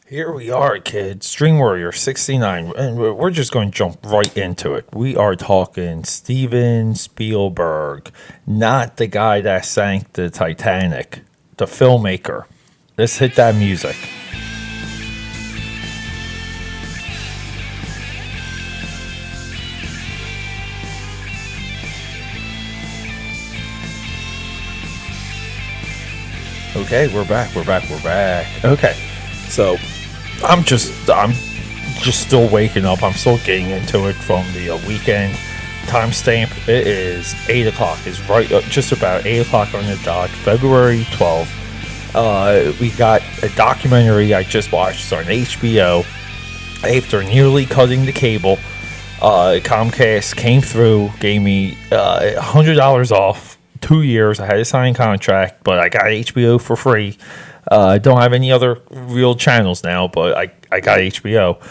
Here we are, kids. Stream Warrior 69, and we're just going to jump right into it. We are talking Steven Spielberg, not the guy that sank the Titanic, the filmmaker. Let's hit that music. Okay, we're back. We're back. Okay, so I'm just still waking up. I'm still getting into it from the weekend timestamp. It is 8 o'clock. It's right just about 8 o'clock on the dot, February 12th. We got a documentary I just watched. It's on HBO. After nearly cutting the cable, Comcast came through, gave me $100 off, 2 years. I had a signed contract, but I got HBO for free. I don't have any other real channels now, but I got HBO.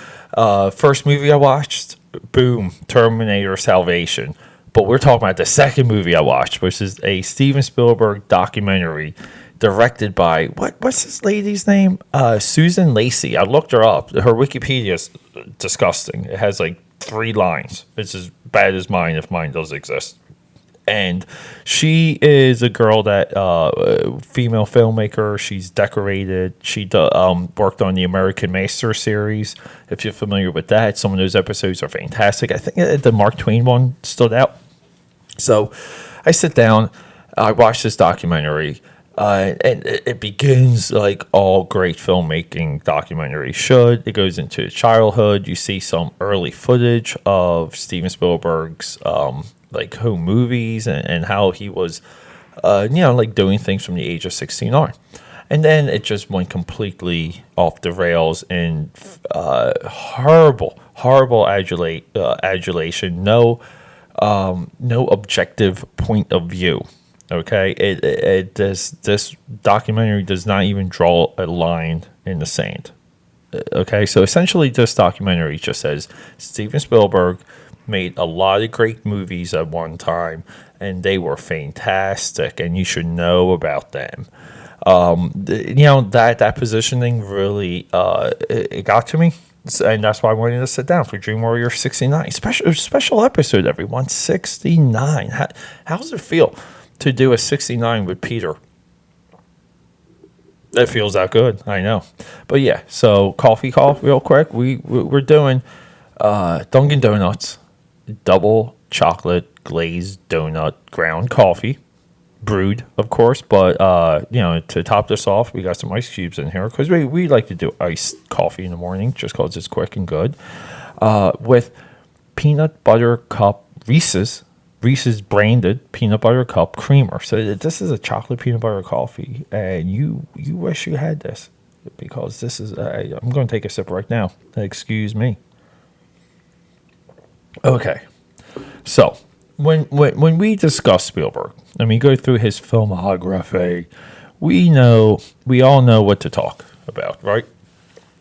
First movie I watched, boom, Terminator Salvation. But we're talking about the second movie I watched, which is a Steven Spielberg documentary directed by, what's this lady's name? Susan Lacey. I looked her up. Her Wikipedia is disgusting. It has like 3 lines. It's as bad as mine, if mine does exist. And she is a girl that female filmmaker. She's decorated. She worked on the American Master series. If you're familiar with that, some of those episodes are fantastic. I think the Mark Twain one stood out. So I sit down, I watch this documentary, and it begins like all great filmmaking documentaries should. It goes into childhood. You see some early footage of Steven Spielberg's like home movies and how he was, like doing things from the age of 16 on. And then it just went completely off the rails in horrible adulation. No objective point of view. Okay, this documentary does not even draw a line in the sand. Okay, so essentially this documentary just says Steven Spielberg made a lot of great movies at one time, and they were fantastic, and you should know about them. That positioning really it got to me, and that's why I wanted to sit down for Dream Warrior 69 special episode. Everyone, 69. How does it feel to do a 69 with Peter? It feels that good, I know. But yeah, so coffee call real quick. We're doing Dunkin' Donuts double chocolate glazed donut ground coffee, brewed, of course. But to top this off, we got some ice cubes in here because we like to do iced coffee in the morning just because it's quick and good. With peanut butter cup Reese's branded peanut butter cup creamer. So this is a chocolate peanut butter coffee, and you wish you had this because this is. I'm going to take a sip right now. Excuse me. Okay, so when we discuss Spielberg and we go through his filmography, we all know what to talk about, right?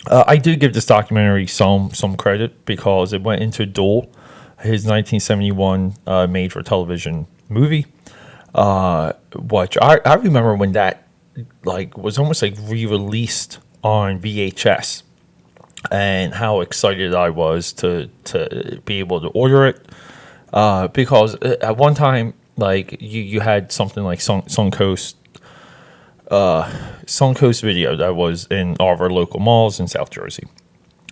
I do give this documentary some credit because it went into Duel, his 1971 made-for-television movie, which I remember when that was almost like re-released on VHS, and how excited I was to be able to order it, because at one time you had something like Suncoast Video that was in all of our local malls in South Jersey.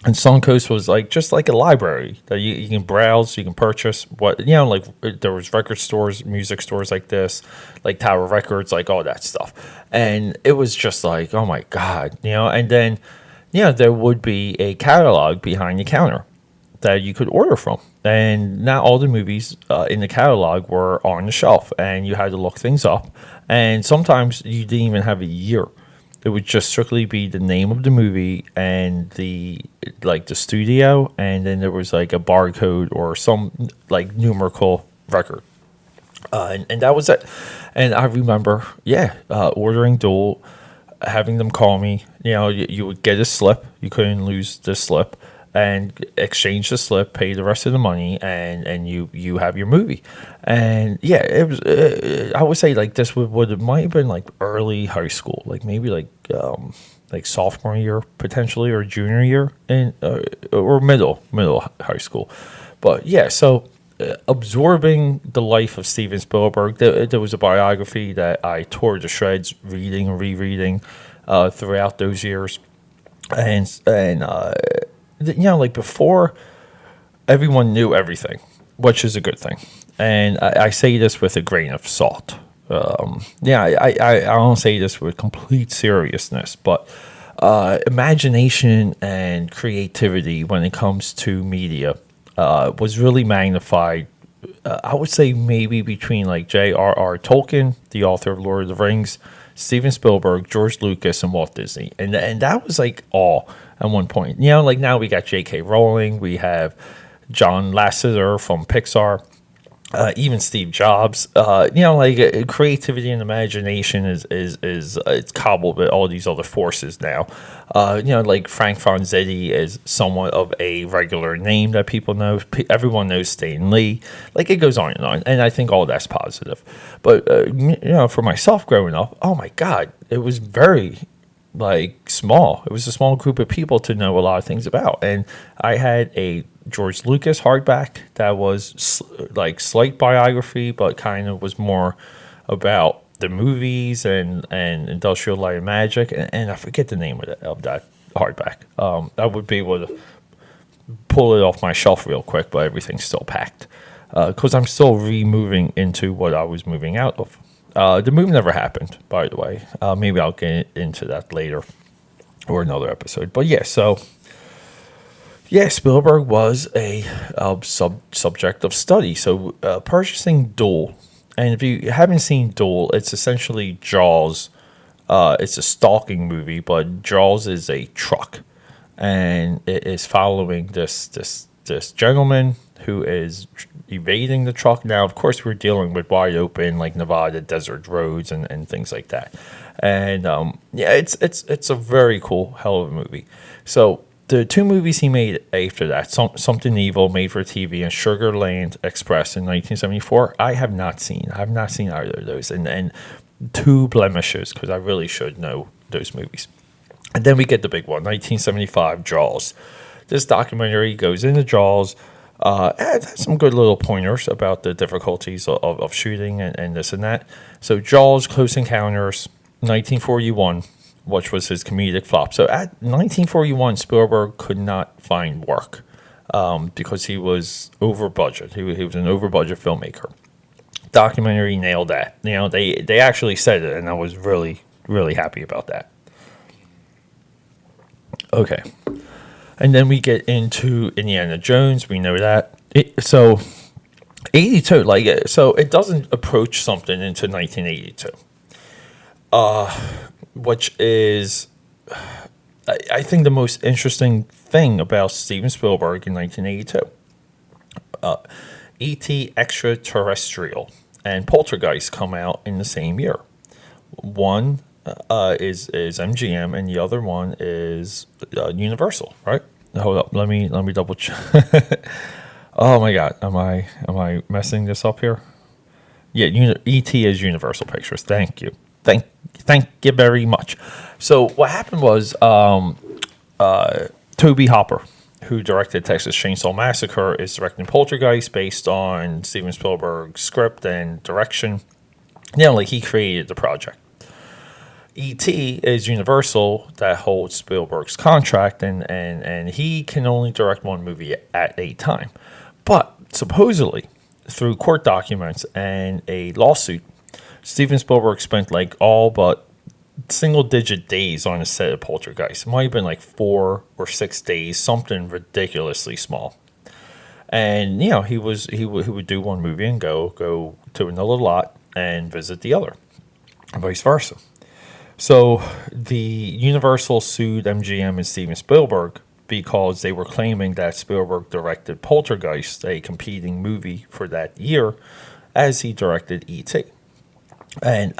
And Suncoast was just like a library that you can browse, you can purchase there was record stores, music stores like this, like Tower Records, like all that stuff. And it was just like, oh my God, and then, there would be a catalog behind the counter that you could order from. And not all the movies in the catalog were on the shelf, and you had to look things up. And sometimes you didn't even have a year. It would just strictly be the name of the movie and the studio, and then there was like a barcode or some numerical record, and that was it. And I remember, ordering Duel, having them call me. You would get a slip. You couldn't lose this slip, and exchange the slip, pay the rest of the money, and you have your movie. And it was. I would say this might have been early high school, maybe like sophomore year potentially, or junior year in or middle high school. But yeah, so absorbing the life of Steven Spielberg, there was a biography that I tore to shreds reading and rereading throughout those years, and like before, everyone knew everything, which is a good thing. And I say this with a grain of salt. I don't say this with complete seriousness, but imagination and creativity when it comes to media was really magnified. I would say maybe between like J.R.R. Tolkien, the author of Lord of the Rings, Steven Spielberg, George Lucas, and Walt Disney, and that was like all at one point. Like now we got J.K. Rowling, we have John Lasseter from Pixar. Even Steve Jobs, creativity and imagination is it's cobbled with all these other forces now. Like Frank Franzetti is somewhat of a regular name that people know. Everyone knows Stan Lee. Like it goes on, and I think all that's positive. But for myself growing up, oh my God, it was very small. It was a small group of people to know a lot of things about, and I had a George Lucas hardback that was slight biography, but kind of was more about the movies and Industrial Light and Magic, and I forget the name of that hardback. I would be able to pull it off my shelf real quick, but everything's still packed because I'm still removing into what I was moving out of. The move never happened, by the way. Maybe I'll get into that later or another episode. But yeah, so Spielberg was a subject of study. So purchasing Duel, and if you haven't seen Duel, it's essentially Jaws. It's a stalking movie, but Jaws is a truck, and it is following this gentleman who is evading the truck. Now, of course, we're dealing with wide open like Nevada desert roads and things like that. And it's a very cool, hell of a movie. So the two movies he made after that, Something Evil, made for TV, and Sugarland Express in 1974, I have not seen. I have not seen either of those. And two blemishes, because I really should know those movies. And then we get the big one, 1975, Jaws. This documentary goes into Jaws. It has some good little pointers about the difficulties of shooting and this and that. So Jaws, Close Encounters, 1941, which was his comedic flop. So at 1941, Spielberg could not find work because he was over budget. He was an over budget filmmaker. Documentary nailed that. They actually said it, and I was really, really happy about that. Okay. And then we get into Indiana Jones. We know that. So 82, so it doesn't approach something into 1982. Which is, I think, the most interesting thing about Steven Spielberg in 1982. E.T. Extraterrestrial and Poltergeist come out in the same year. One is MGM, and the other one is Universal, right? Hold up, let me double check. Oh my God, am I messing this up here? Yeah, E.T. is Universal Pictures. Thank you. Thank you very much. So what happened was Toby Hopper, who directed Texas Chainsaw Massacre, is directing Poltergeist based on Steven Spielberg's script and direction. He created the project. E.T. is Universal that holds Spielberg's contract, and he can only direct one movie at a time. But supposedly, through court documents and a lawsuit, Steven Spielberg spent all but single-digit days on a set of Poltergeist. It might have been 4 or 6 days, something ridiculously small. And he would do one movie and go to another lot and visit the other, and vice versa. So the Universal sued MGM and Steven Spielberg because they were claiming that Spielberg directed Poltergeist, a competing movie for that year, as he directed E.T. And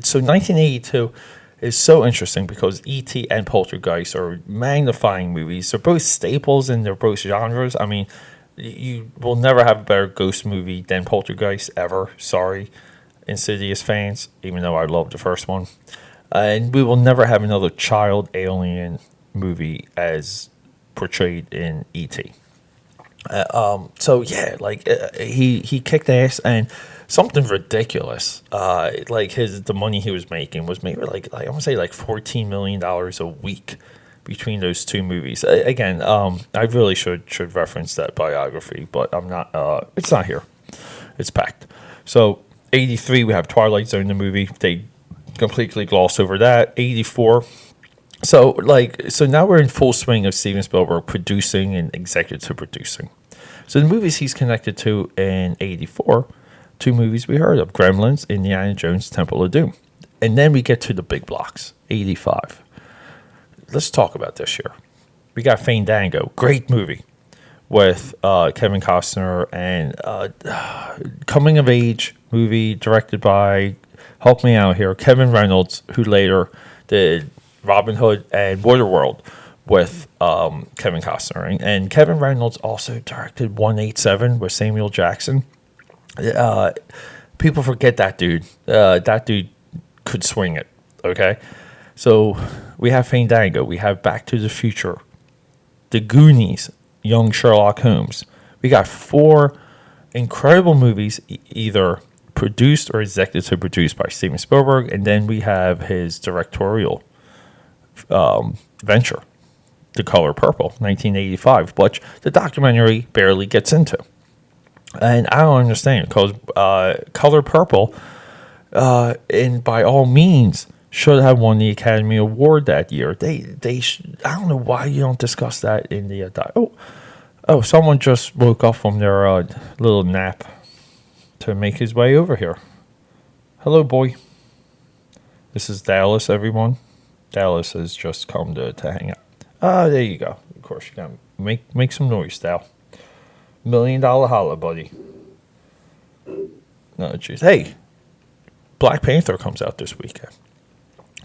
so 1982 is so interesting because E.T. and Poltergeist are magnifying movies. They're both staples in their both genres. I mean, you will never have a better ghost movie than Poltergeist ever. Sorry, Insidious fans, even though I love the first one. And we will never have another child alien movie as portrayed in E.T. So yeah, like he kicked ass, and something ridiculous. Like the money he was making was maybe like I want to say like $14 million a week between those two movies. Again, I really should reference that biography, but I'm not. It's not here. It's packed. So 83, we have Twilight Zone, the movie. They completely gloss over that. 84. So now we're in full swing of Steven Spielberg producing and executive producing. So the movies he's connected to in 84, two movies we heard of: Gremlins, Indiana Jones, Temple of Doom. And then we get to the big blocks, 85. Let's talk about this year. We got Fandango, great movie with Kevin Costner, and coming of age movie directed by, help me out here, Kevin Reynolds, who later did Robin Hood and Waterworld with Kevin Costner. And Kevin Reynolds also directed 187 with Samuel Jackson. People forget that dude. That dude could swing it, okay? So we have Fandango. We have Back to the Future, The Goonies, Young Sherlock Holmes. We got 4 incredible movies, either produced or executive produced by Steven Spielberg. And then we have his directorial venture, The Color Purple, 1985, which the documentary barely gets into. And I don't understand, because Color Purple, and by all means, should have won the Academy Award that year. I don't know why you don't discuss that in the someone just woke up from their little nap to make his way over here. Hello, boy. This is Dallas, everyone. Dallas has just come to hang out. There you go. Of course, you gotta make some noise, Dal. $1 million holla, buddy. No, jeez. Hey, Black Panther comes out this weekend.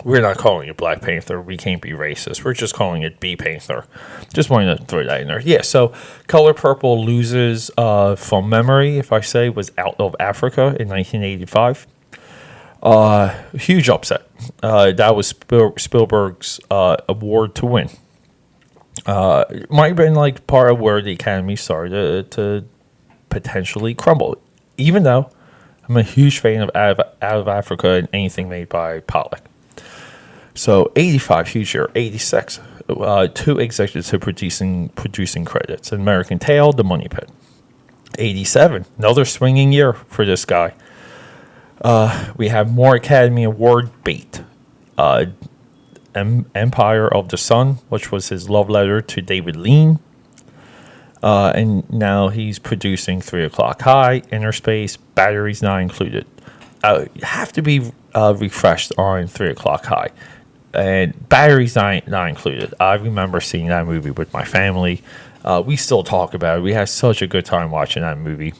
We're not calling it Black Panther. We can't be racist. We're just calling it B Panther. Just wanted to throw that in there. Yeah, so Color Purple loses, from memory, if I say, was out of Africa in 1985. Huge upset. That was Spielberg's award to win. Might have been like part of where the Academy started to potentially crumble. Even though I'm a huge fan of Out of Africa and anything made by Pollock. So 85, huge year. 86, 2 executive producing credits: American Tail, The Money Pit. 87, another swinging year for this guy. We have more Academy Award bait. Empire of the Sun, which was his love letter to David Lean. And now he's producing 3 O'Clock High, Inner Space, Batteries Not Included. You have to be refreshed on 3 O'Clock High. And Batteries Not Included. I remember seeing that movie with my family. We still talk about it. We had such a good time watching that movie.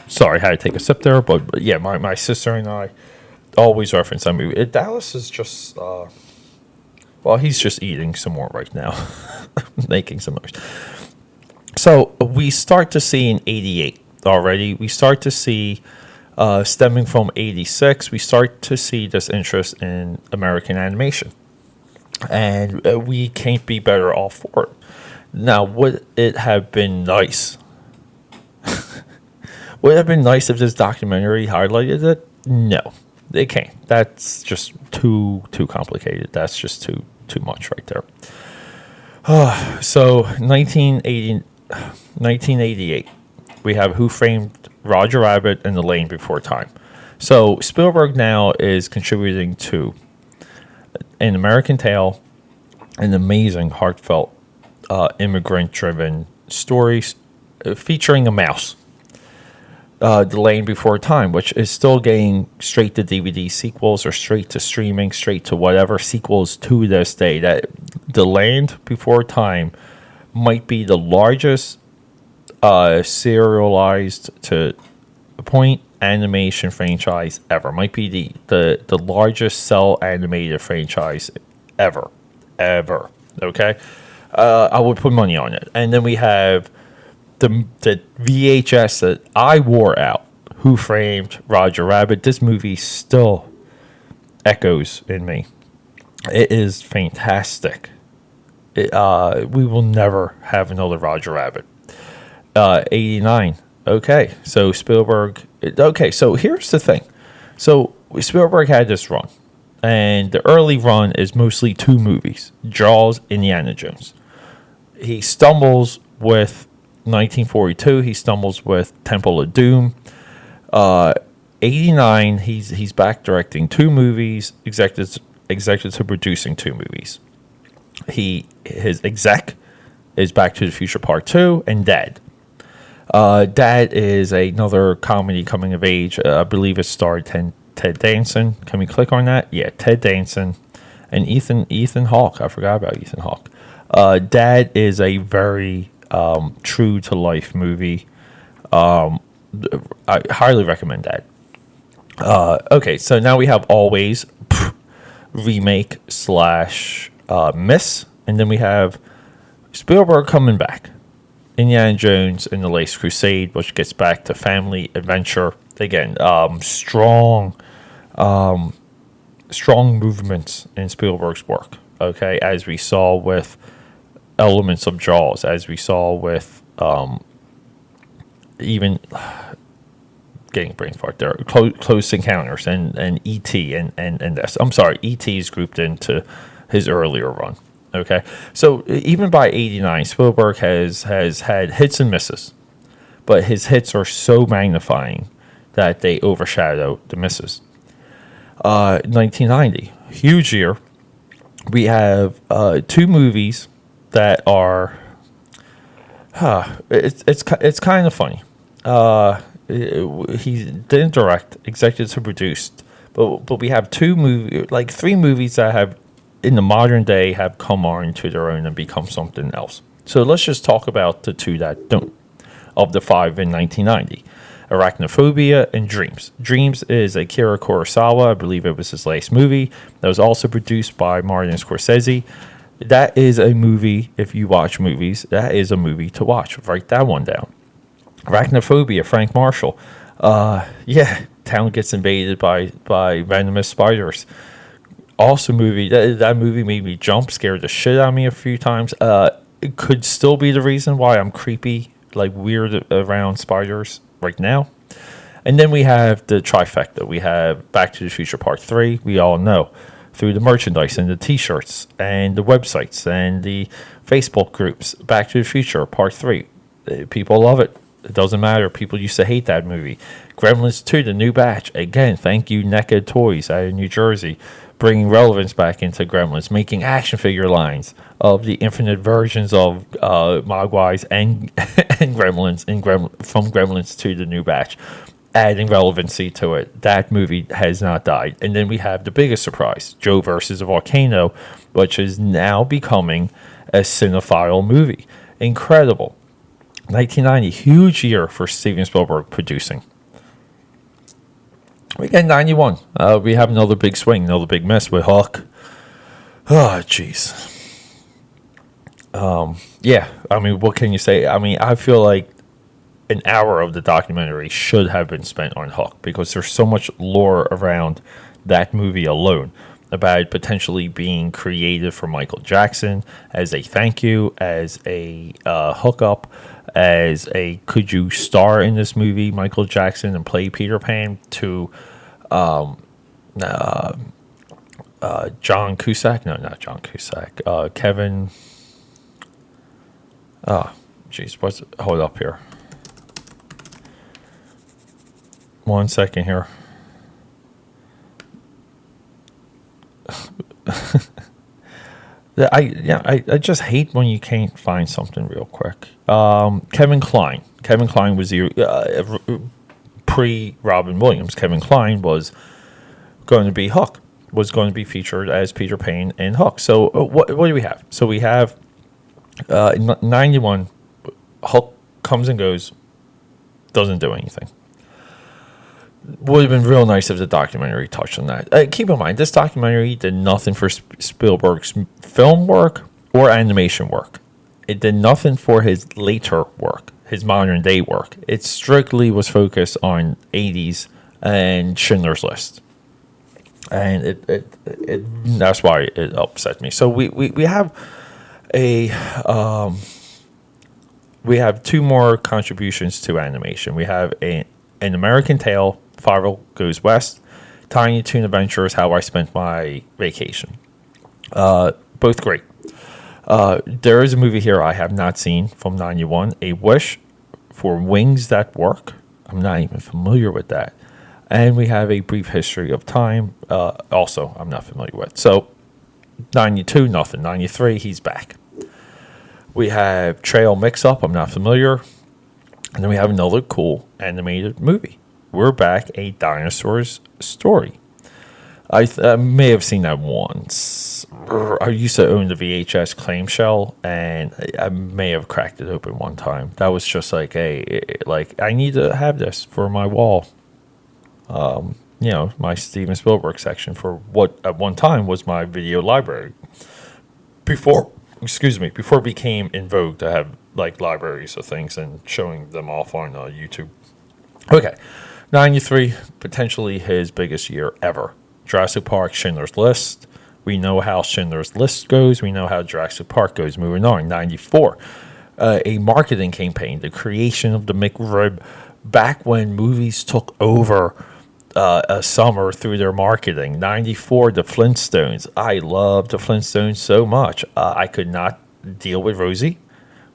Sorry, I had to take a sip there. But yeah, my sister and I always reference that movie. Dallas is just, he's just eating some more right now. Making some noise. So we start to see in 88 already. We start to see, stemming from 86, we start to see this interest in American animation. And we can't be better off for it. Now, would it have been nice? Would it have been nice if this documentary highlighted it? No, they can't. That's just too complicated. That's just too much right there. So 1988, we have Who Framed Roger Rabbit and The Lane Before Time. So Spielberg now is contributing to An American Tale, an amazing, heartfelt, immigrant-driven story featuring a mouse. The Lane Before Time, which is still getting straight to DVD sequels or straight to streaming, straight to whatever sequels to this day. That The Land Before Time might be the largest serialized to point animation franchise ever. Might be the largest cell animated franchise ever. Okay, I would put money on it. And then we have the VHS that I wore out, Who Framed Roger Rabbit. This movie still echoes in me. It is fantastic. We will never have another Roger Rabbit. 89. Okay, so Spielberg. Okay, so here's the thing. So Spielberg had this run, and the early run is mostly 2 movies: Jaws, Indiana Jones. He stumbles with 1942. He stumbles with Temple of Doom. 89. He's back directing 2 movies, executive producing 2 movies. His exec is Back to the Future Part 2 and Dad. Dad is another comedy coming of age. I believe it starred Ted Danson. Can we click on that? Yeah, Ted Danson and Ethan Hawke. I forgot about Ethan Hawke. Dad is a very true to life movie. I highly recommend that. Okay, so now we have Always remake / miss, and then we have Spielberg coming back. Indiana Jones and the Last Crusade, which gets back to family adventure again. Strong movements in Spielberg's work. Okay, as we saw with elements of Jaws, as we saw with even getting brain fart there, Close Encounters and E.T. and this. I'm sorry, E.T. is grouped into his earlier run. Okay, so even by 89, Spielberg has had hits and misses, but his hits are so magnifying that they overshadow the misses. 1990, huge year. We have 2 movies that are, it's kind of funny. He didn't direct, executive produced, but we have 3 movies that have, in the modern day, have come on to their own and become something else. So let's just talk about the 2 that don't. Of the 5 in 1990, Arachnophobia and Dreams. Dreams is Akira Kurosawa. I believe it was his last movie. That was also produced by Martin Scorsese. That is a movie, if you watch movies, that is a movie to watch. Write that one down. Arachnophobia, Frank Marshall. Town gets invaded by venomous spiders. Awesome movie. That movie made me jump, scared the shit out of me a few times. It could still be the reason why I'm creepy, like weird around spiders right now. And then we have the trifecta. We have Back to the Future Part 3. We all know through the merchandise and the T-shirts and the websites and the Facebook groups. Back to the Future Part 3. People love it. It doesn't matter. People used to hate that movie. Gremlins 2, the new batch. Again, thank you, NECA Toys out of New Jersey, bringing relevance back into Gremlins, making action figure lines of the infinite versions of Mogwais and Gremlins from Gremlins to the new batch, adding relevancy to it. That movie has not died. And then we have the biggest surprise, Joe versus the Volcano, which is now becoming a cinephile movie. Incredible. 1990, huge year for Steven Spielberg producing. We get 91. We have another big swing, another big miss with Hawk. Oh, jeez. I mean, what can you say? I mean, I feel like an hour of the documentary should have been spent on Hawk because there's so much lore around that movie alone about potentially being created for Michael Jackson as a thank you, as a hookup, as a could you star in this movie, Michael Jackson, and play Peter Pan, to John Cusack. No, not John Cusack. Kevin. Oh, jeez. Hold up here. 1 second here. I just hate when you can't find something real quick. Kevin Kline. Kevin Kline was the pre-Robin Williams. Kevin Kline was going to be Hook. Was going to be featured as Peter Pan in Hook. So what do we have? So we have 91. Hook comes and goes. Doesn't do anything. Would have been real nice if the documentary touched on that. Keep in mind, this documentary did nothing for Spielberg's film work or animation work. It did nothing for his later work. his modern day work. It strictly was focused on 80s and Schindler's List. And it that's why it upset me. So we have we have two more contributions to animation. We have an American Tail, Farrell Goes West, Tiny Toon Adventures, How I Spent My Vacation. Both great. There is a movie here I have not seen from 91, A Wish for Wings That Work. I'm not even familiar with that. And we have A Brief History of Time, also I'm not familiar with. So 92, nothing. 93, he's back. We have Trail Mix-Up, I'm not familiar. And then we have another cool animated movie. We're back, A Dinosaur's Story. I may have seen that once. I used to own the VHS clamshell, and I may have cracked it open one time. That was just like I need to have this for my wall. My Steven Spielberg section for what at one time was my video library. Before it became in vogue to have like libraries of things and showing them off on YouTube. Okay, 93, potentially his biggest year ever. Jurassic Park, Schindler's List. We know how Schindler's List goes. We know how Jurassic Park goes. Moving on, 94. A marketing campaign, the creation of the McRib, back when movies took over a summer through their marketing. 94, the Flintstones. I love the Flintstones so much. I could not deal with Rosie.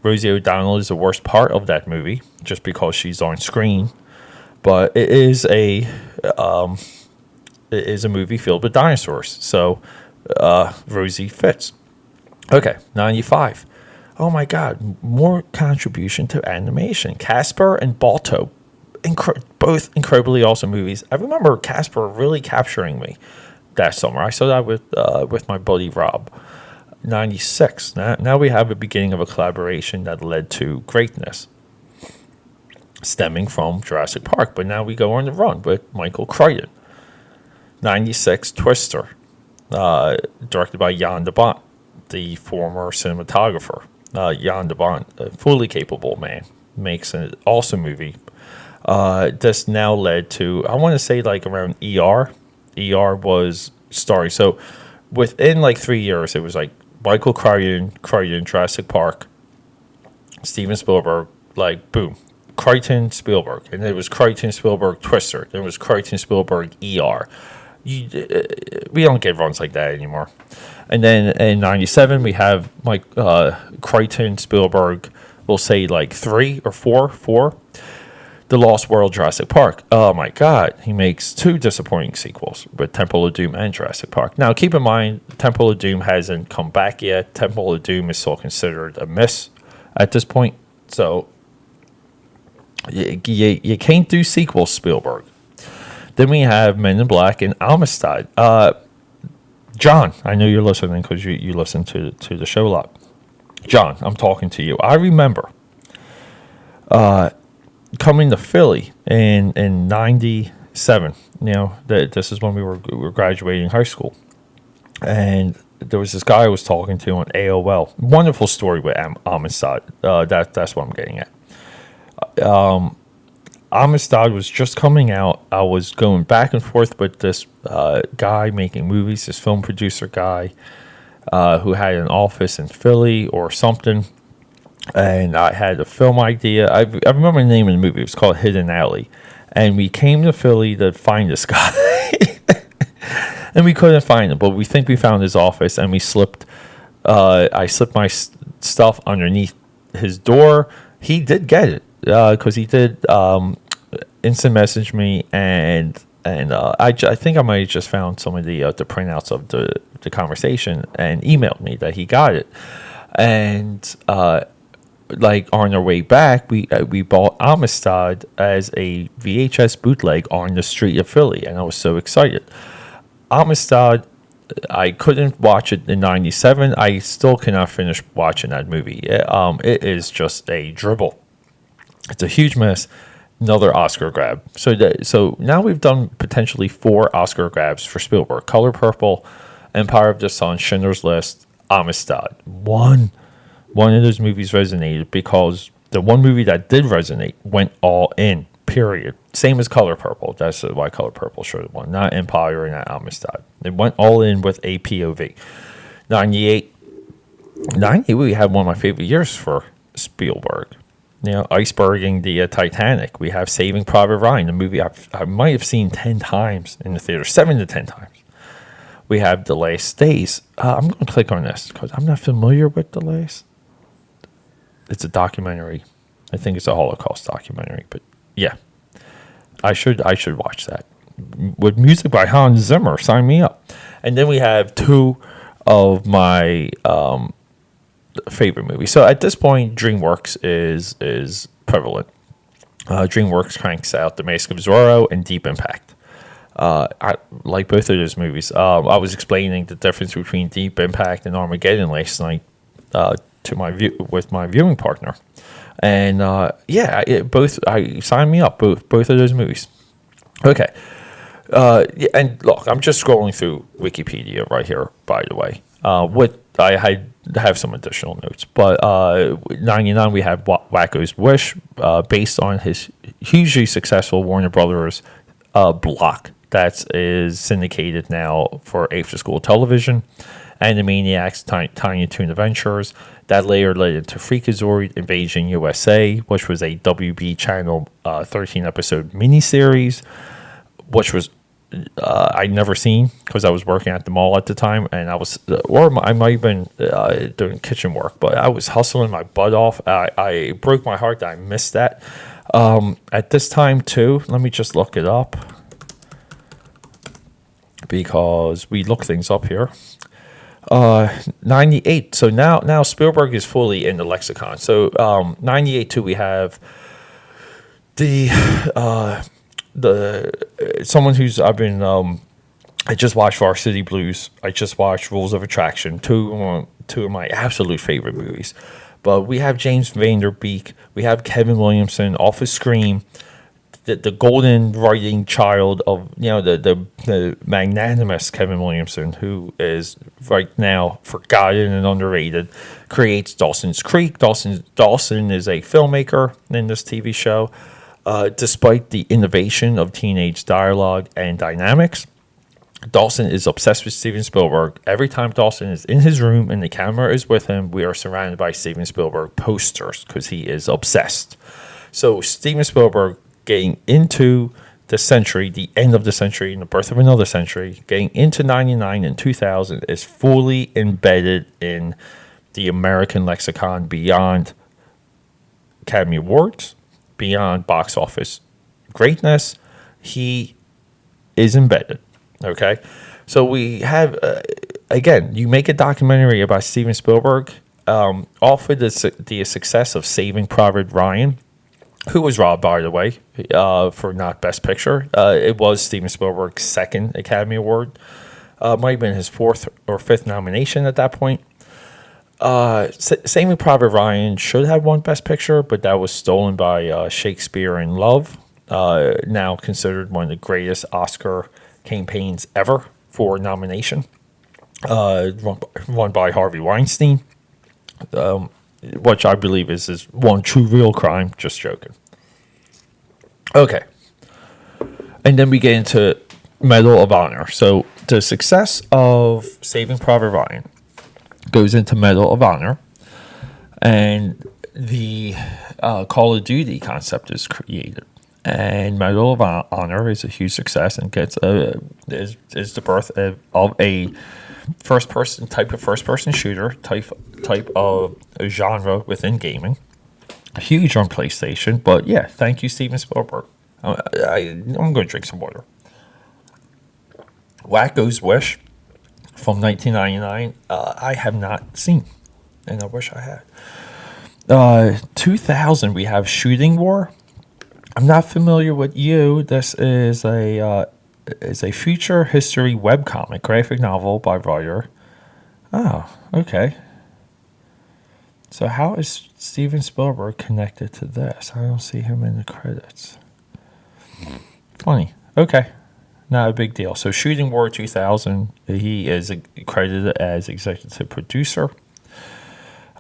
Rosie O'Donnell is the worst part of that movie, just because she's on screen. But it is a movie filled with dinosaurs, so Rosie fits. Okay, 95. Oh my God, more contribution to animation. Casper and Balto, both incredibly awesome movies. I remember Casper really capturing me that summer. I saw that with my buddy Rob. 96. Now we have a beginning of a collaboration that led to greatness, stemming from Jurassic Park. But now we go on the run with Michael Crichton. 96, Twister, directed by Jan de Bont, the former cinematographer. Jan de Bont, a fully capable man, makes an awesome movie. This now led to, I want to say, like around ER. ER was starring. So within like 3 years, it was like Michael Crichton, Jurassic Park, Steven Spielberg, like boom. Crichton, Spielberg. And it was Crichton, Spielberg, Twister. It was Crichton, Spielberg, ER. We don't get runs like that anymore. And then in 97, we have Crichton, Spielberg, we'll say like four. The Lost World, Jurassic Park. Oh my God, he makes two disappointing sequels with Temple of Doom and Jurassic Park. Now, keep in mind, Temple of Doom hasn't come back yet. Temple of Doom is still considered a miss at this point. So you can't do sequels, Spielberg. Then we have Men in Black and Amistad. John, I know you're listening because you listen to the show a lot. John, I'm talking to you. I remember coming to Philly in 97. This is when we were graduating high school. And there was this guy I was talking to on AOL. Wonderful story with Amistad. That's what I'm getting at. Amistad was just coming out. I was going back and forth with this guy making movies, this film producer guy who had an office in Philly or something. And I had a film idea. I remember the name of the movie. It was called Hidden Alley. And we came to Philly to find this guy. And we couldn't find him. But we think we found his office. And we slipped. I slipped my stuff underneath his door. He did get it. Because he did instant message me. And I think I might have just found some of the printouts of the conversation. And emailed me that he got it. And like on our way back, we bought Amistad as a VHS bootleg on the street of Philly, and I was so excited. Amistad, I couldn't watch it in 97. I still cannot finish watching that movie. It is just a dribble. It's a huge mess. Another Oscar grab. So now we've done potentially 4 Oscar grabs for Spielberg: Color Purple, Empire of the Sun, Schindler's List, Amistad. One of those movies resonated because The one movie that did resonate went all in, period. Same as Color Purple. That's why Color Purple should have won. Not Empire, not Amistad. It went all in with a POV. 98, we had one of my favorite years for Spielberg. Iceberging the Titanic. We have Saving Private Ryan, a movie I might have seen 10 times in the theater, 7 to 10 times. We have The Last Days. I'm going to click on this because I'm not familiar with The Last. It's a documentary. I think it's a Holocaust documentary, but yeah, I should watch that. With music by Hans Zimmer, sign me up. And then we have 2 of my favorite movies. So at this point, DreamWorks is prevalent. DreamWorks cranks out The Mask of Zorro and Deep Impact. I like both of those movies. I was explaining the difference between Deep Impact and Armageddon last night with my viewing partner, and both. I signed me up both of those movies. Okay, and look, I'm just scrolling through Wikipedia right here. By the way, I have some additional notes, but 99 we have Wacko's Wish, based on his hugely successful Warner Brothers block that is syndicated now for after school television. Animaniacs, Tiny Toon Adventures. That later led into Freakazoid Invasion USA, which was a WB channel 13 episode miniseries, which was I'd never seen because I was working at the mall at the time, and I might have been doing kitchen work, but I was hustling my butt off. I broke my heart that I missed that. At this time too, let me just look it up because we look things up here. 98. So now Spielberg is fully in the lexicon. So 98 too, we have the someone who's I just watched Varsity Blues. I just watched Rules of Attraction. Two of my absolute favorite movies. But we have James Van Der Beek. We have Kevin Williamson off of Scream. The golden writing child of the magnanimous Kevin Williamson, who is right now forgotten and underrated, creates Dawson's Creek. Dawson is a filmmaker in this TV show. Despite the innovation of teenage dialogue and dynamics, Dawson is obsessed with Steven Spielberg. Every time Dawson is in his room and the camera is with him, we are surrounded by Steven Spielberg posters because he is obsessed. So Steven Spielberg, getting into the century, the end of the century, and the birth of another century, getting into 99 and 2000 is fully embedded in the American lexicon beyond Academy Awards, beyond box office greatness. He is embedded. Okay? So we have, again, you make a documentary about Steven Spielberg, off of the success of Saving Private Ryan, who was robbed, by the way, for not Best Picture. It was Steven Spielberg's second Academy Award. Might have been his 4th or 5th nomination at that point. Saving Private Ryan should have won Best Picture, but that was stolen by Shakespeare in Love, now considered one of the greatest Oscar campaigns ever for nomination, run by Harvey Weinstein. Which I believe is his one true real crime. Just joking. Okay. And then we get into Medal of Honor. So the success of Saving Private Ryan goes into Medal of Honor. And the Call of Duty concept is created. And Medal of Honor is a huge success and gets is the birth of a first person shooter type of genre within gaming. Huge on PlayStation, but yeah, thank you, Steven Spielberg. I'm going to drink some water. Wacko's Wish from 1999. I have not seen, and I wish I had. 2000, we have Shooting War. I'm not familiar with you. This is a future history webcomic graphic novel by writer. Oh, okay. So how is Steven Spielberg connected to this? I don't see him in the credits. Funny. Okay. Not a big deal. So Shooting War 2000, he is credited as executive producer.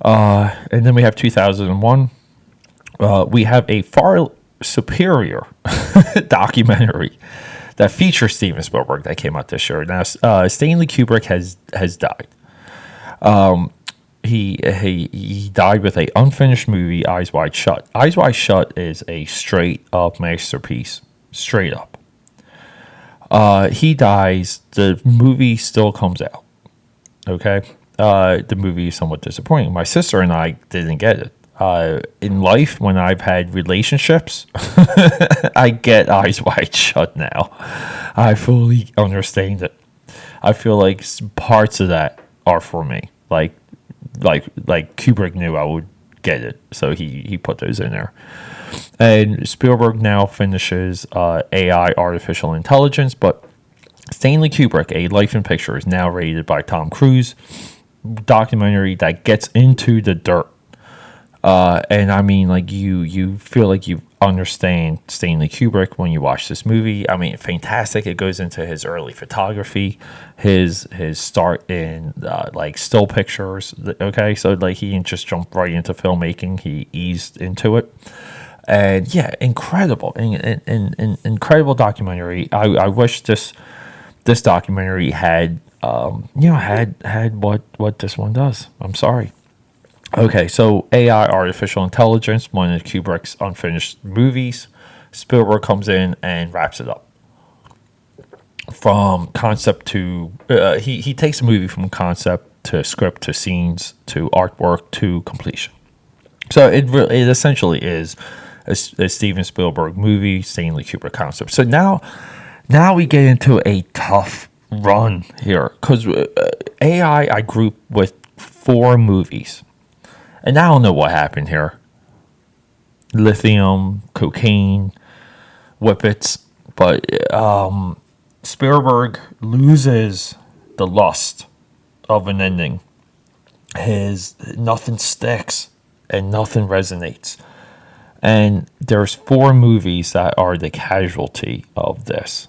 And then we have 2001. we have a far superior documentary that features Steven Spielberg that came out this year. Now, Stanley Kubrick has died. He died with a unfinished movie, Eyes Wide Shut. Eyes Wide Shut is a straight up masterpiece, straight up. He dies. The movie still comes out. Okay, the movie is somewhat disappointing. My sister and I didn't get it. In life, when I've had relationships, I get Eyes Wide Shut now. I fully understand it. I feel like parts of that are for me. Like Kubrick knew I would get it, so he put those in there. And Spielberg now finishes AI, artificial intelligence, but Stanley Kubrick, A Life in Picture, is now rated by Tom Cruise. Documentary that gets into the dirt. And I mean, like you feel like you understand Stanley Kubrick when you watch this movie. I mean, fantastic. It goes into his early photography, his start in like still pictures. Okay, so like he didn't just jump right into filmmaking. He eased into it, and yeah, incredible, incredible documentary. I wish this documentary had had what this one does. I'm sorry. Okay, so AI, artificial intelligence, one of Kubrick's unfinished movies. Spielberg comes in and wraps it up. From concept to, he takes a movie from concept to script to scenes to artwork to completion. So it essentially is a Steven Spielberg movie, Stanley Kubrick concept. So now we get into a tough run here because AI I group with 4 movies. And I don't know what happened here. Lithium, cocaine, whippets. But Spielberg loses the lust of an ending. Nothing sticks and nothing resonates. And there's 4 movies that are the casualty of this.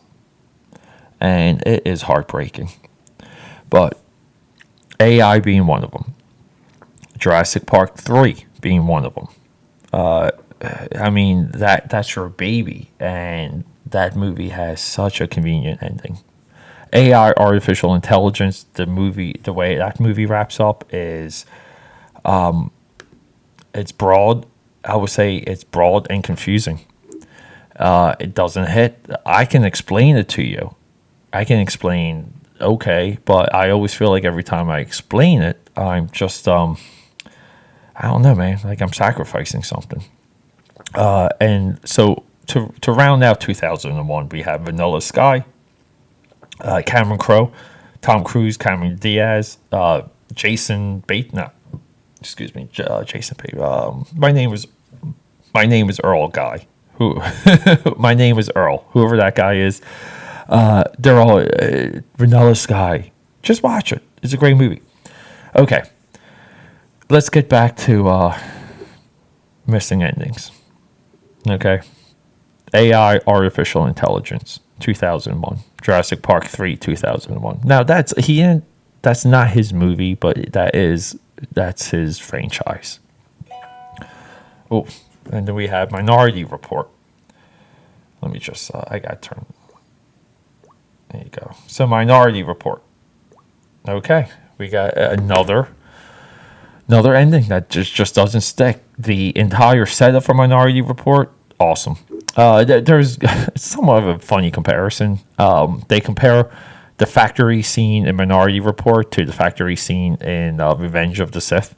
And it is heartbreaking. But AI being one of them. Jurassic Park 3 being one of them. I mean, that's your baby, and that movie has such a convenient ending. AI, artificial intelligence, the way that movie wraps up is, it's broad. I would say it's broad and confusing. It doesn't hit. I can explain it to you. I can explain, okay, but I always feel like every time I explain it, I'm just, I don't know, man. Like I'm sacrificing something. And so to round out 2001, we have Vanilla Sky, Cameron Crowe, Tom Cruise, Cameron Diaz, Jason Bateman. No, excuse me, Jason Bateman. My name is Earl Guy. My name is Earl. Whoever that guy is, they're all Vanilla Sky. Just watch it. It's a great movie. Okay. Let's get back to missing endings. Okay. AI, artificial intelligence, 2001. Jurassic Park 3, 2001. Now that's not his movie, but that's his franchise. Oh, and then we have Minority Report. Let me just I got to turn. There you go. So Minority Report. Okay, we got another ending that just doesn't stick. The entire setup for Minority Report, awesome. There's somewhat of a funny comparison. They compare the factory scene in Minority Report to the factory scene in Revenge of the Sith.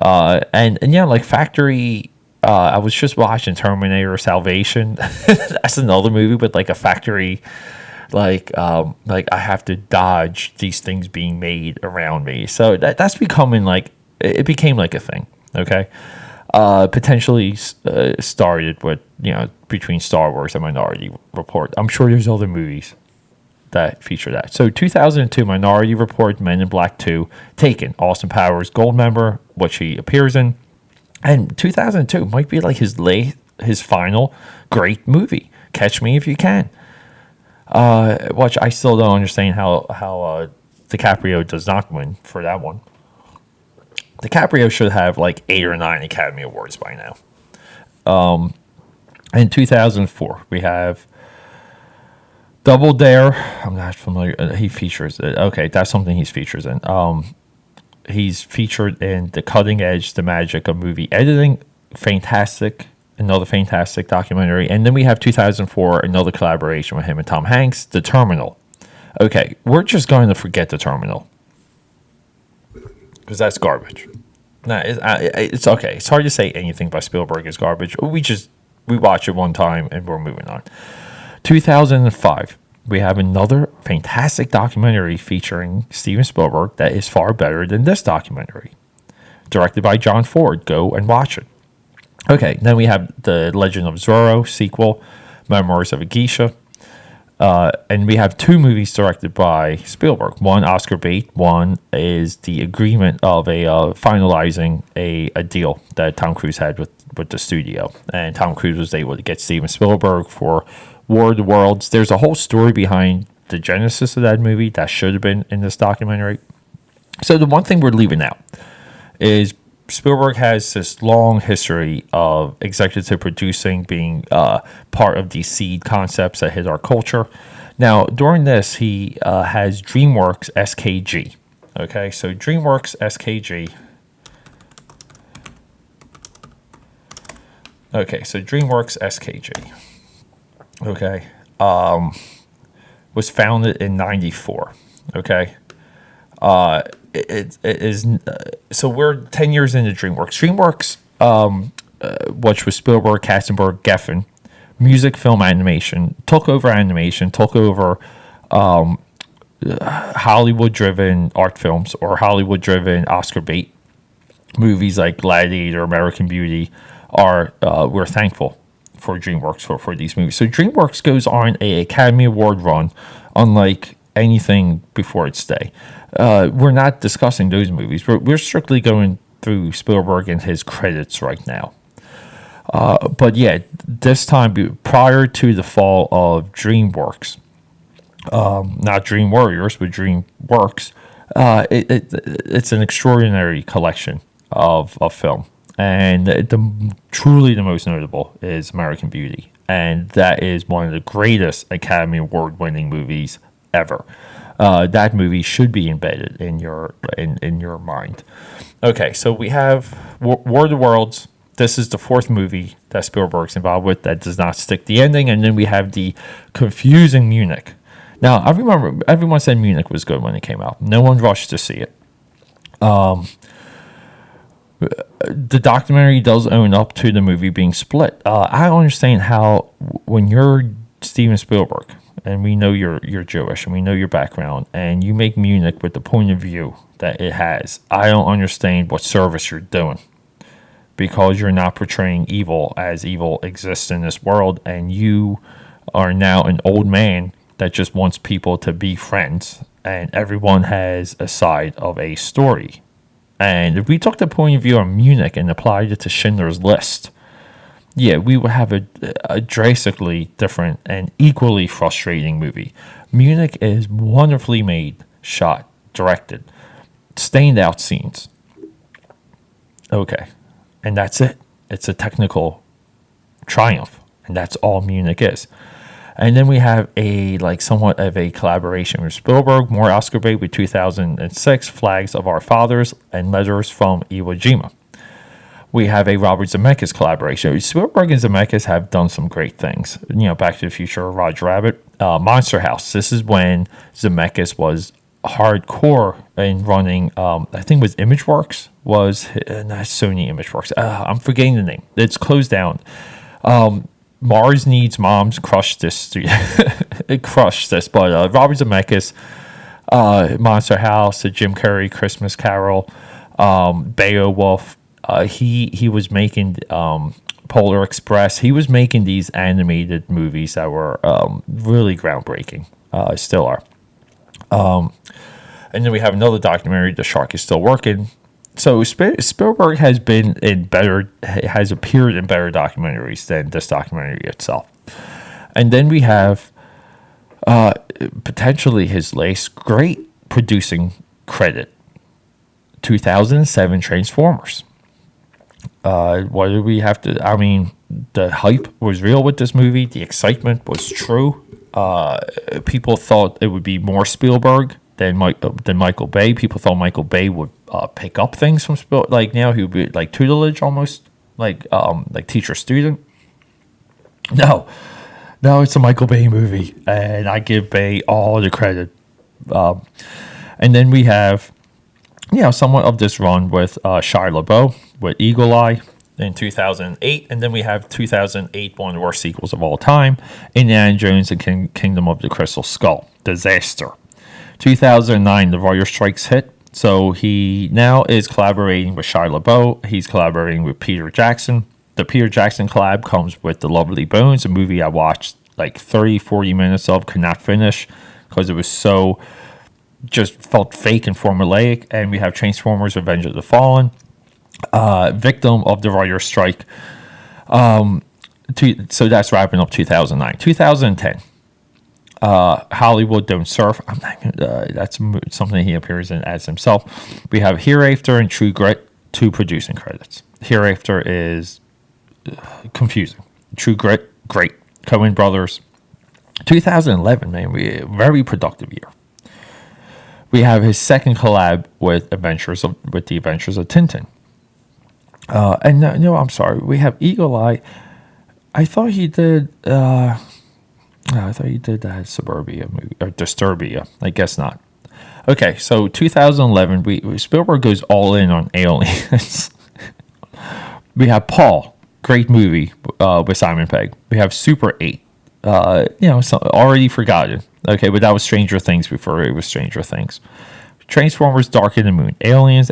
And yeah, like factory. I was just watching Terminator Salvation. That's another movie with like a factory. Like I have to dodge these things being made around me. So that's becoming like. It became like a thing, okay? Potentially started with, between Star Wars and Minority Report. I'm sure there's other movies that feature that. So 2002, Minority Report, Men in Black 2, Taken, Austin Powers, Goldmember, which he appears in. And 2002 might be like his final great movie, Catch Me If You Can. Which I still don't understand how DiCaprio does not win for that one. DiCaprio should have like 8 or 9 Academy Awards by now. In 2004, we have Double Dare. I'm not familiar. He features it. Okay, that's something he's features in. He's featured in The Cutting Edge, The Magic of Movie Editing. Fantastic. Another fantastic documentary. And then we have 2004, another collaboration with him and Tom Hanks, The Terminal. Okay, we're just going to forget The Terminal, because that's garbage. Nah, it's okay. It's hard to say anything by Spielberg is garbage. We watch it one time and we're moving on. 2005, we have another fantastic documentary featuring Steven Spielberg that is far better than this documentary. Directed by John Ford. Go and watch it. Okay, then we have The Legend of Zorro sequel, Memoirs of a Geisha. And we have two movies directed by Spielberg. One, Oscar bait. One is the agreement of finalizing a deal that Tom Cruise had with the studio. And Tom Cruise was able to get Steven Spielberg for War of the Worlds. There's a whole story behind the genesis of that movie that should have been in this documentary. So the one thing we're leaving out is Spielberg has this long history of executive producing, being part of these seed concepts that hit our culture. Now, during this, he has DreamWorks SKG. Okay, so DreamWorks SKG. Okay, so DreamWorks SKG. Okay, was founded in '94. Okay. It is so we're 10 years into DreamWorks. Which was Spielberg, Katzenberg, Geffen, music, film, animation, took over Hollywood-driven art films or Hollywood-driven Oscar bait movies like Gladiator, American Beauty. We're thankful for DreamWorks for these movies. So DreamWorks goes on a Academy Award run, unlike anything before its day. We're not discussing those movies. We're strictly going through Spielberg and his credits right now. But yeah, this time prior to the fall of DreamWorks, not Dream Warriors, but DreamWorks, it's an extraordinary collection of film. And truly the most notable is American Beauty. And that is one of the greatest Academy Award winning movies ever. That movie should be embedded in your mind. Okay, so we have War of the Worlds. This is the fourth movie that Spielberg's involved with that does not stick the ending. And then we have the confusing Munich. Now, I remember everyone said Munich was good when it came out. No one rushed to see it. The documentary does own up to the movie being split. I don't understand how, when you're Steven Spielberg, and we know you're Jewish, and we know your background, and you make Munich with the point of view that it has, I don't understand what service you're doing, because you're not portraying evil as evil exists in this world, and you are now an old man that just wants people to be friends, and everyone has a side of a story. And if we took the point of view on Munich and applied it to Schindler's List, yeah, we would have a drastically different and equally frustrating movie. Munich is wonderfully made, shot, directed, standout scenes. Okay, and that's it. It's a technical triumph, and that's all Munich is. And then we have somewhat of a collaboration with Spielberg, more Oscar bait with 2006, Flags of Our Fathers and Letters from Iwo Jima. We have a Robert Zemeckis collaboration. Spielberg and Zemeckis have done some great things. Back to the Future, Roger Rabbit, Monster House. This is when Zemeckis was hardcore in running, I think it was ImageWorks, not Sony ImageWorks. I'm forgetting the name. It's closed down. Mars Needs Moms crushed this. It crushed this. But Robert Zemeckis, Monster House, the Jim Carrey Christmas Carol, Beowulf. He was making Polar Express. He was making these animated movies that were really groundbreaking. Still are. And then we have another documentary, The Shark is Still Working. So Spielberg has appeared in better documentaries than this documentary itself. And then we have potentially his last great producing credit, 2007 Transformers. What do we have to? I mean, the hype was real with this movie. The excitement was true. People thought it would be more Spielberg than Michael Bay. People thought Michael Bay would pick up things from Spielberg. Like now he would be like tutelage almost, like teacher student. No, it's a Michael Bay movie, and I give Bay all the credit. And then we have, somewhat of this run with Shia LaBeouf with Eagle Eye in 2008, and then we have 2008, one of the worst sequels of all time, Indiana Jones and Kingdom of the Crystal Skull, disaster. 2009, the writer strikes hit, so he now is collaborating with Shia LaBeouf. He's collaborating with Peter Jackson. The Peter Jackson collab comes with The Lovely Bones, a movie I watched like 30-40 minutes of, could not finish because it was so, just felt fake and formulaic. And we have Transformers Revenge of the Fallen, victim of the writer's strike. So that's wrapping up 2009. 2010, Hollywood Don't Surf. I'm not gonna, that's something he appears in as himself. We have Hereafter and True Grit, 2 producing credits. Hereafter is confusing. True Grit, great. Coen Brothers. 2011, man, very productive year. We have his second collab with the Adventures of Tintin. And no, I'm sorry. We have Eagle Eye. I thought he did. I thought he did that Suburbia movie or Disturbia. I guess not. Okay, so 2011, Spielberg goes all in on Aliens. We have Paul, great movie with Simon Pegg. We have Super 8. Already forgotten. Okay, but that was Stranger Things before it was Stranger Things. Transformers: Dark of the Moon. Aliens,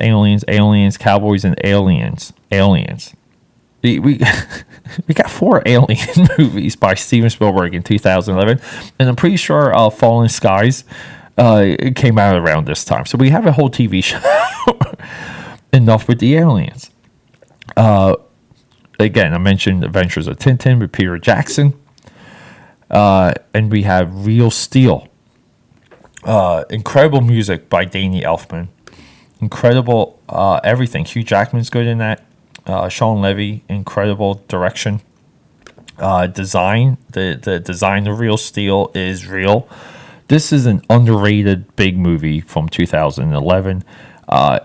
Cowboys, and Aliens. We we got 4 Alien movies by Steven Spielberg in 2011, and I'm pretty sure Fallen Skies came out around this time. So we have a whole TV show. Enough with the aliens. Again, I mentioned Adventures of Tintin with Peter Jackson. And we have Real Steel. Incredible music by Danny Elfman. Incredible everything. Hugh Jackman's good in that. Sean Levy, incredible direction. Design. The design of Real Steel is real. This is an underrated big movie from 2011.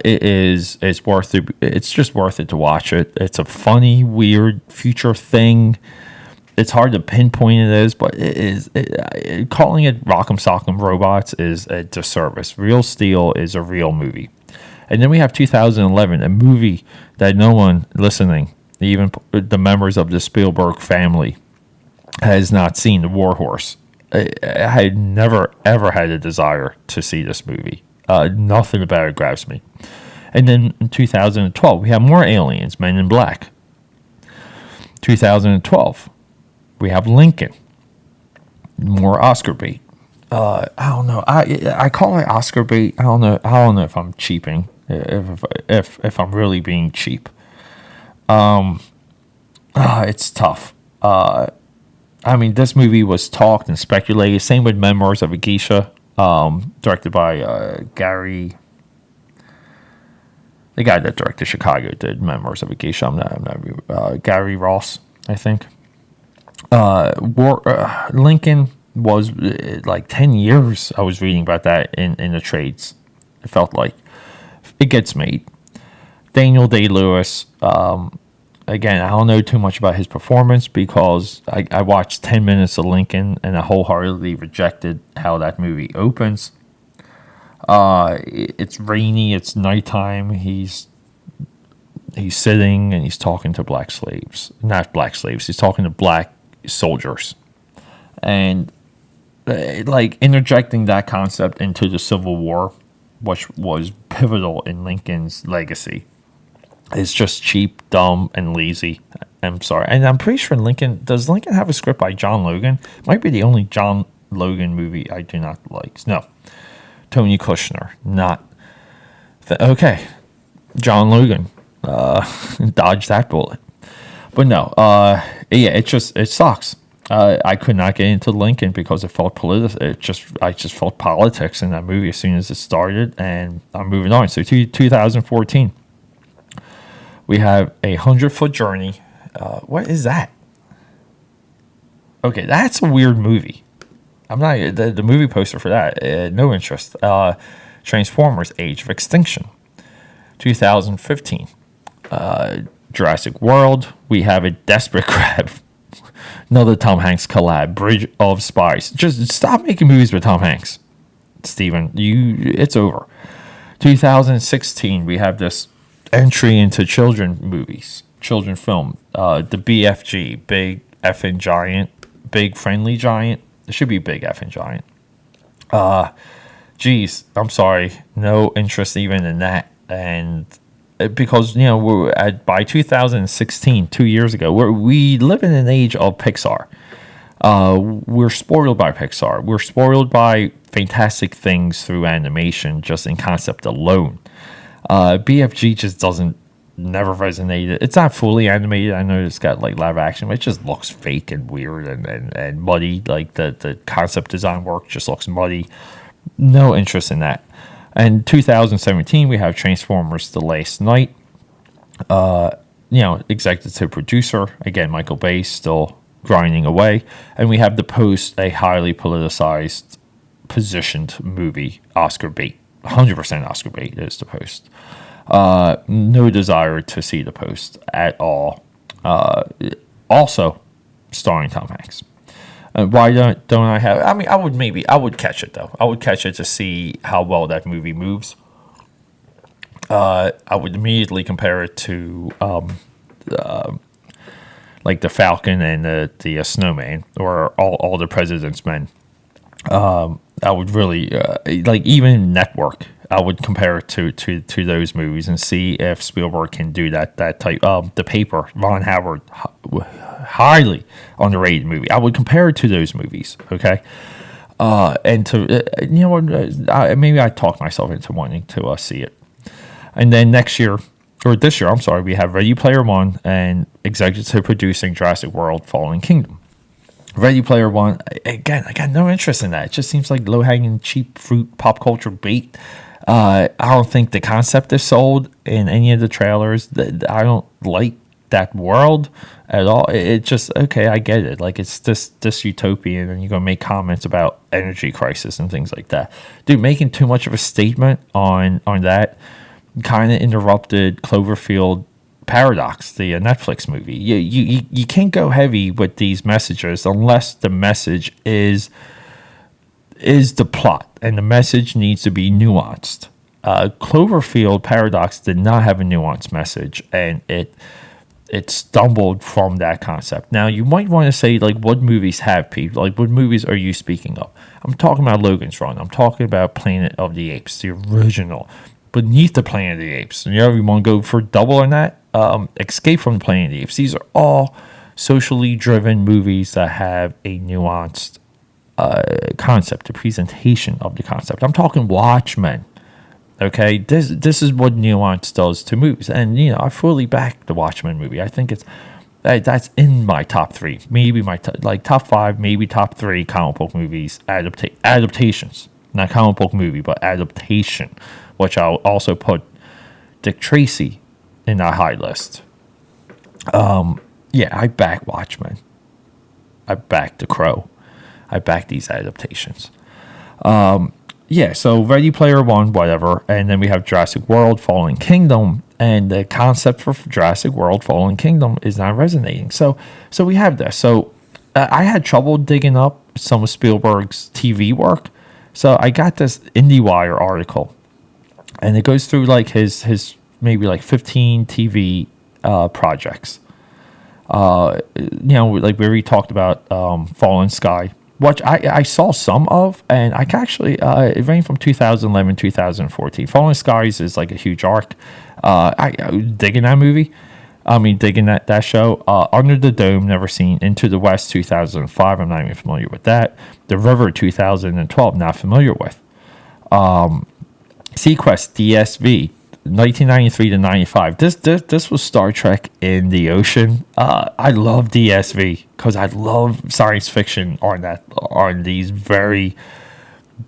It's worth it. It's just worth it to watch it. It's a funny, weird future thing. It's hard to pinpoint it as, but calling it Rock'em Sock'em Robots is a disservice. Real Steel is a real movie. And then we have 2011, a movie that no one listening, even the members of the Spielberg family, has not seen, The War Horse. I had never, ever had a desire to see this movie. Nothing about it grabs me. And then in 2012, we have more aliens, Men in Black. 2012. We have Lincoln. More Oscar bait. I don't know. I call it Oscar bait. I don't know if I'm cheaping. If I'm really being cheap. It's tough. I mean, this movie was talked and speculated. Same with Memoirs of a Geisha, directed by Gary. The guy that directed Chicago did Memoirs of a Geisha. I'm not Gary Ross, I think. Lincoln was like 10 years I was reading about that in the trades. It felt like it gets made. Daniel Day-Lewis, again, I don't know too much about his performance because I watched 10 minutes of Lincoln and I wholeheartedly rejected how that movie opens. It's rainy, it's nighttime, he's sitting and he's talking to black slaves. Not black slaves, he's talking to black soldiers, and like interjecting that concept into the Civil War, which was pivotal in Lincoln's legacy, is just cheap, dumb, and lazy. I'm sorry, and I'm pretty sure does Lincoln have a script by John Logan? Might be the only John Logan movie I do not like. No, Tony Kushner, not okay. John Logan, dodge that bullet. But no, yeah, it sucks. I could not get into Lincoln because it felt political. I just felt politics in that movie as soon as it started, and I'm moving on. So 2014, we have 100-Foot Journey. What is that? Okay, that's a weird movie. I'm not the movie poster for that. No interest. Transformers: Age of Extinction, 2015. Jurassic World. We have a desperate grab. Another Tom Hanks collab. Bridge of Spies. Just stop making movies with Tom Hanks, Steven. It's over. 2016. We have this entry into children movies, children film. The BFG, Big Effing Giant, Big Friendly Giant. It should be Big Effing Giant. Geez, I'm sorry, no interest even in that. And because by 2016, 2 years ago, we live in an age of Pixar. We're spoiled by Pixar. We're spoiled by fantastic things through animation, just in concept alone. BFG just never resonated. It's not fully animated. I know it's got like live action, but it just looks fake and weird and muddy. Like the concept design work just looks muddy. No interest in that. And 2017, we have Transformers: The Last Knight. Executive producer, again, Michael Bay, still grinding away. And we have The Post, a highly politicized, positioned movie, Oscar bait. 100% Oscar bait is The Post. No desire to see The Post at all. Also starring Tom Hanks. Why don't I have? I mean, I would catch it though. I would catch it to see how well that movie moves. I would immediately compare it to like the Falcon and the Snowman, or all the President's Men. I would really like even Network. I would compare it to those movies and see if Spielberg can do that type. The Paper, Ron Howard, highly underrated movie. I would compare it to those movies. Okay, and to maybe I talked myself into wanting to see it. And then this year, I'm sorry, we have Ready Player One and executive producing Jurassic World: Fallen Kingdom. Ready Player One, again, I got no interest in that. It just seems like low-hanging, cheap fruit, pop culture bait. I don't think the concept is sold in any of the trailers. I don't like that world at all. It's just, okay, I get it. Like, it's this utopian, and you're going to make comments about energy crisis and things like that. Dude, making too much of a statement on that kind of interrupted Cloverfield Paradox, the Netflix movie. You can't go heavy with these messages unless the message is the plot, and the message needs to be nuanced. Cloverfield Paradox did not have a nuanced message, and it stumbled from that concept. Now, you might want to say, like, what movies have people? Like, what movies are you speaking of? I'm talking about Logan's Run. I'm talking about Planet of the Apes, the original. Beneath the Planet of the Apes. You want to go for double on that? Escape from the Planet of the Apes. These are all socially driven movies that have a nuanced concept, a presentation of the concept. I'm talking Watchmen. Okay, this is what nuance does to movies, and I fully back the Watchmen movie. I think that's in my top three, maybe my top five, maybe top three comic book movies adaptations. Not comic book movie, but adaptation, which I'll also put Dick Tracy in that high list. I back Watchmen. I back The Crow. I back these adaptations. So Ready Player One, whatever. And then we have Jurassic World: Fallen Kingdom. And the concept for Jurassic World: Fallen Kingdom is not resonating. So we have this. So I had trouble digging up some of Spielberg's TV work. So I got this IndieWire article. And it goes through like his maybe like 15 TV projects. Like we already talked about Fallen Sky, which I saw some of, and I can actually, it ran from 2011, 2014. Fallen Skies is like a huge arc. I digging that movie. Digging that show. Under the Dome, never seen. Into the West, 2005, I'm not even familiar with that. The River, 2012, not familiar with. Sequest, DSV, 1993 to 95. This was Star Trek in the ocean. I love DSV because I love science fiction on these very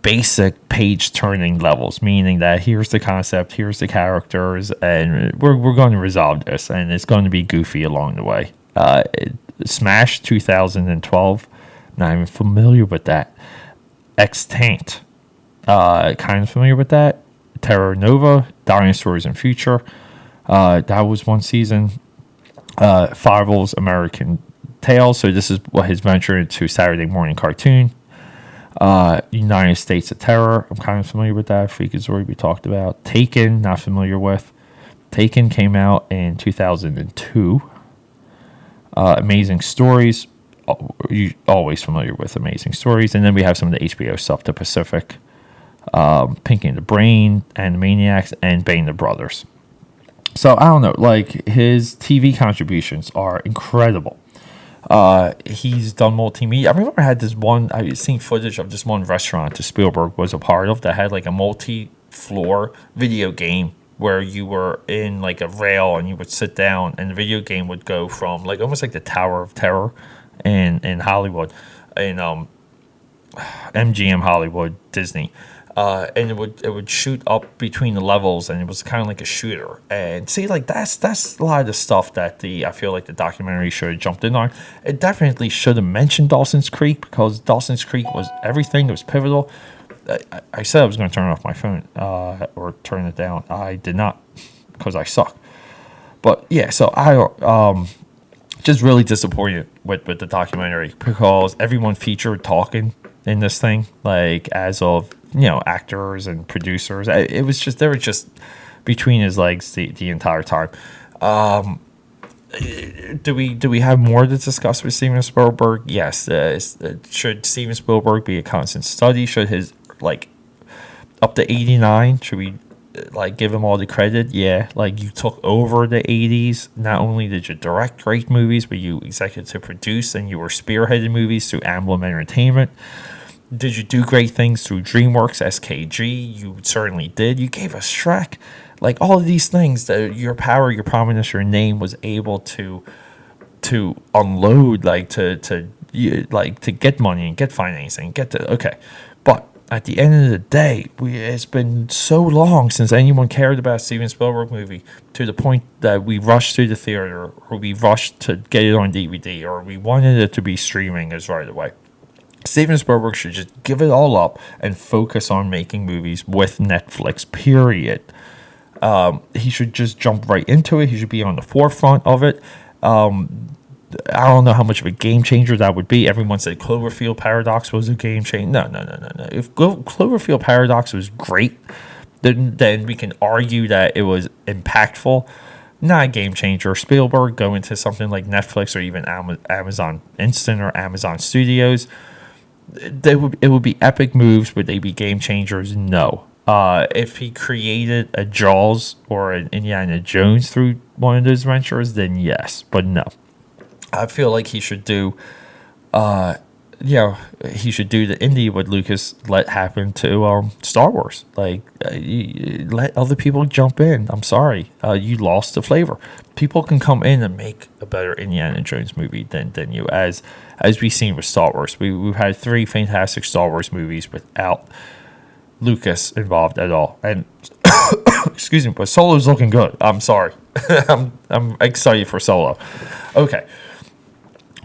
basic page turning levels, meaning that here's the concept, here's the characters, and we're going to resolve this, and it's going to be goofy along the way. Smash, 2012. Not even familiar with that. Extant. Kind of familiar with that. Terra Nova, Dinosaurs in Future. That was one season. Fievel's American Tales. So this is what his venture into Saturday morning cartoon. United States of Terror. I'm kind of familiar with that. Freakazoid we talked about. Taken, not familiar with. Taken came out in 2002. Amazing Stories. You always familiar with Amazing Stories. And then we have some of the HBO stuff. The Pacific. Pinky and the Brain, Animaniacs, and Bane the Brothers. So I don't know, like his TV contributions are incredible. He's done multimedia. I remember I had this one. I've seen footage of this one restaurant that Spielberg was a part of that had like a multi-floor video game where you were in like a rail and you would sit down and the video game would go from like almost like the Tower of Terror in Hollywood, in MGM Hollywood Disney. And it would shoot up between the levels, and it was kind of like a shooter. And see, like that's a lot of the stuff that I feel like the documentary should have jumped in on. It definitely should have mentioned Dawson's Creek because Dawson's Creek was everything. It was pivotal. I said I was going to turn off my phone or turn it down. I did not because I suck. But yeah, so I just really disappointed with the documentary because everyone featured talking in this thing, like as of actors and producers. It was just they were just between his legs the entire time. Do we have more to discuss with Steven Spielberg? Yes. Should Steven Spielberg be a constant study? Should his like up to 89? Should we like give him all the credit? Yeah, like you took over the 80s. Not only did you direct great movies, but you executive produced and you were spearheading movies through Amblin Entertainment. Did you do great things through DreamWorks, SKG? You certainly did. You gave us Shrek. Like all of these things, your power, your prominence, your name was able to unload, like to get money and get financing, okay. But at the end of the day, it's been so long since anyone cared about a Steven Spielberg movie to the point that we rushed to the theater or we rushed to get it on DVD or we wanted it to be streaming as right away. Steven Spielberg should just give it all up and focus on making movies with Netflix, period. He should just jump right into it. He should be on the forefront of it. I don't know how much of a game changer that would be. Everyone said Cloverfield Paradox was a game changer. No. If Cloverfield Paradox was great, then we can argue that it was impactful. Not a game changer. Spielberg going to something like Netflix or even Amazon Instant or Amazon Studios. It would be epic moves. Would they be game changers? No. If he created a Jaws or an Indiana Jones through one of those ventures, then yes. But no. I feel like he should do, he should do the indie what Lucas let happen to Star Wars. Like, let other people jump in. I'm sorry, you lost the flavor. People can come in and make a better Indiana Jones movie than you, as we've seen with Star Wars. We've had 3 fantastic Star Wars movies without Lucas involved at all. And excuse me, but Solo's looking good. I'm sorry, I'm excited for Solo. Okay.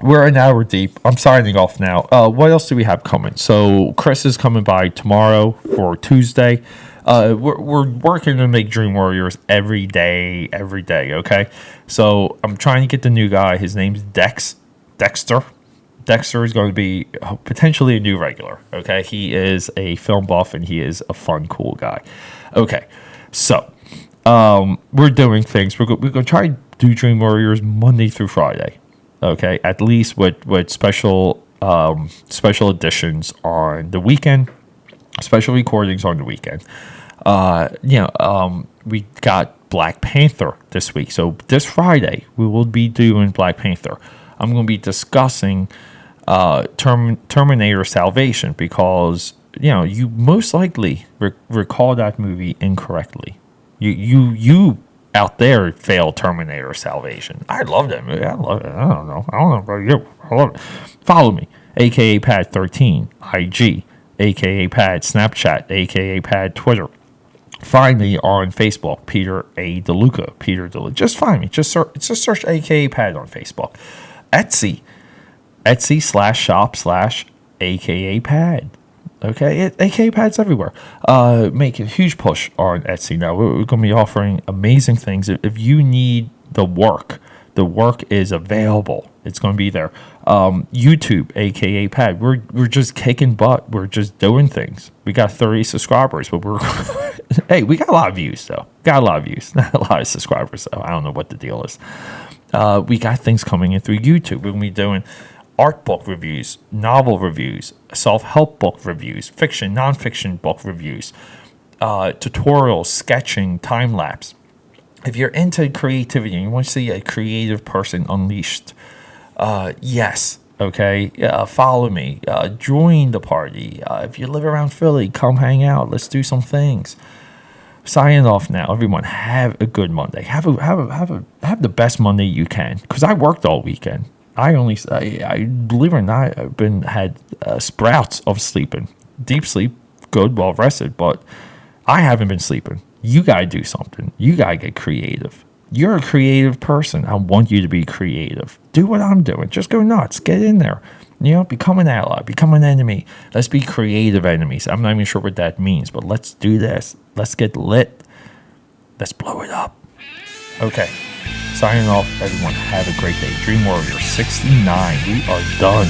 We're an hour deep. I'm signing off now. What else do we have coming? So Chris is coming by tomorrow for Tuesday. We're working to make Dream Warriors every day. Okay. So I'm trying to get the new guy. His name's Dexter. Dexter is going to be potentially a new regular. Okay. He is a film buff and he is a fun, cool guy. Okay. So we're doing things. We're going to try to do Dream Warriors Monday through Friday. Okay, at least with special editions on the weekend, special recordings on the weekend. We got Black Panther this week. So this Friday, we will be doing Black Panther. I'm going to be discussing Terminator Salvation because, you most likely recall that movie incorrectly. You out there failed Terminator Salvation. I love that movie. I love it. I don't know about you. I love it. Follow me, AKAPAD 13, IG, AKAPAD Snapchat, AKAPAD Twitter. Find me on Facebook, PETERADELUCA. Just find me. Just search AKAPAD on Facebook. Etsy, Etsy/shop/AKAPAD. Okay, AKAPAD's everywhere. Make a huge push on Etsy now. We're going to be offering amazing things. If you need the work is available. It's going to be there. YouTube, AKAPAD. We're just kicking butt. We're just doing things. We got 30 subscribers, but we're hey, we got a lot of views though. Got a lot of views, not a lot of subscribers though. I don't know what the deal is. We got things coming in through YouTube. We're going to be doing art book reviews, novel reviews, self-help book reviews, fiction, non-fiction book reviews, tutorials, sketching, time-lapse. If you're into creativity and you want to see a creative person unleashed, yes, okay, follow me, join the party. If you live around Philly, come hang out. Let's do some things. Signing off now, everyone. Have a good Monday. Have the best Monday you can. Because I worked all weekend. I believe it or not, I've had sprouts of sleeping. Deep sleep, good, well rested, but I haven't been sleeping. You gotta do something. You gotta get creative. You're a creative person. I want you to be creative. Do what I'm doing. Just go nuts. Get in there. Become an ally. Become an enemy. Let's be creative enemies. I'm not even sure what that means, but let's do this. Let's get lit. Let's blow it up. Okay. Signing off, everyone. Have a great day. Dream Warrior 69. We are done.